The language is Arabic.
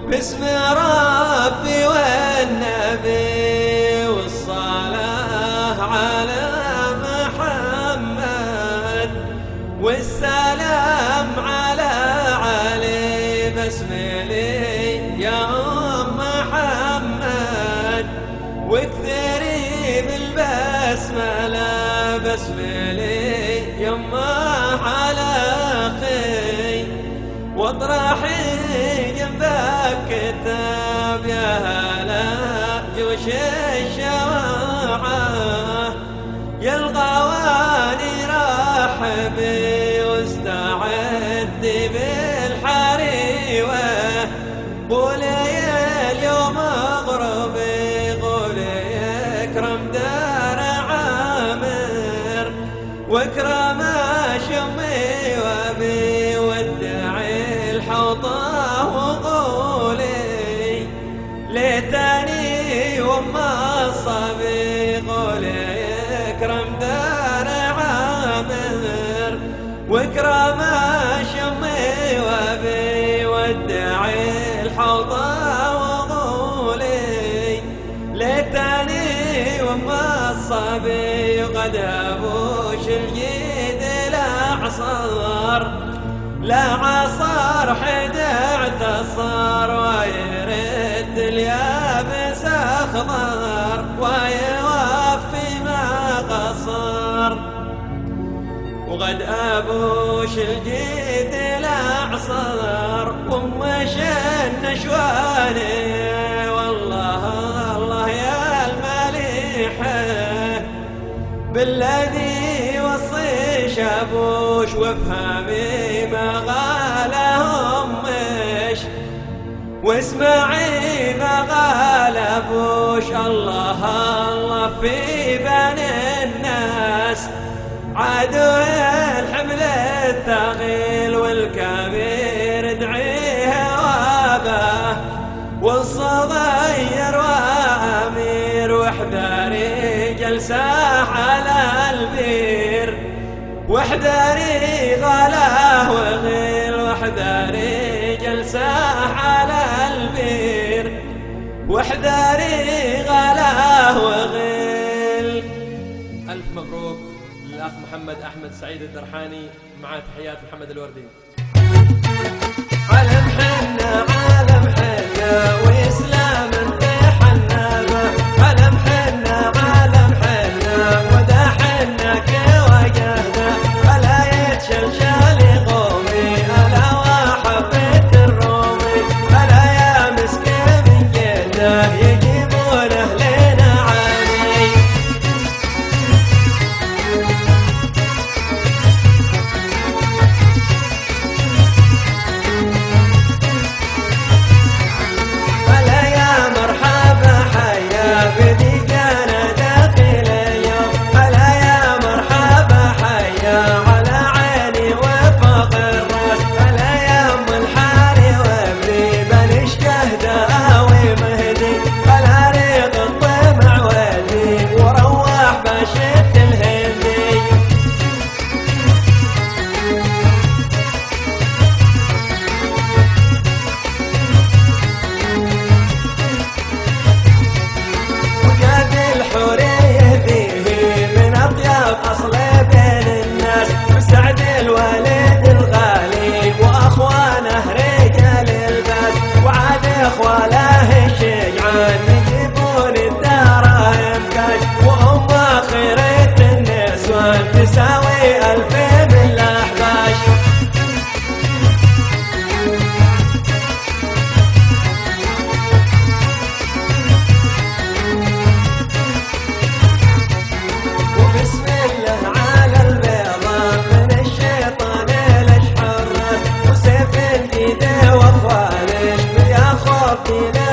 باسم ربي والنبي والصلاة على محمد والسلام على علي. بسملي يا أم محمد واكثري بالبسملة. بسملي يمه على أخي واطرحي جنبك كتاب يا هلا جوش الشواعة يا الغواني رحبي واستعدي بالحريوة. قولي اليوم اغربي قولي اكرم دار عامر واكرم شمي وابي وادعي الحوطة وقولي ليتني وما الصبي. قولي اكرم دار عامر واكرم شمي وابي وادعي الحوطة وقولي ليتني وما الصبي. قد ابوش الجيد الاعصار لا عصار حد اعتصر ويرد اليابس اخضر ويوفي ما قصر. وقد ابوش الجيد الاعصار ومش النشواني والله الله يا المليحه بالذي وصي شابوش وافهمي ما غالهم مش واسمعي ما غالبوش. الله الله في بني الناس عدو الحمل الثقيل والكبير ادعيه واباه والصغير وامير واحذري جلسه على البير واحذري غلاه وغير واحذري جلسه على البير واحذري غلاه وغير. ألف مبروك للأخ محمد أحمد سعيد الدرحاني مع تحيات محمد الوردي. علم حنا علم حنا وإسلام انتحنا به. علم حنا علم حنا ودا حنك وجهنا ألا يتشلشل قومي ألا وحبيت الرومي ألا يا مسكين من جده يجيبون أهلنا عاني. ألا يا مرحبا حيا بديجانا داخل اليوم ألا يا مرحبا حيا على عيني وفوق الراس. ألا يا أم الحاري وابني بلش جهده ومهدي ألا ريق الطمع ولي وروح بشت الهندي. وجاد الحورية ذيه من أطيب أصل بين الناس وسعد الوالد الغالي وأخوانه رجال الباس وعاد إخوانه الشجعان يجيبون الدراهم كاش وأم خيرة النسوان تساوي 1000 من الأحباش. وبسم الله على البيضة من الشيطان الاشحر وسيف الجيد واخوانش بياخذ دينا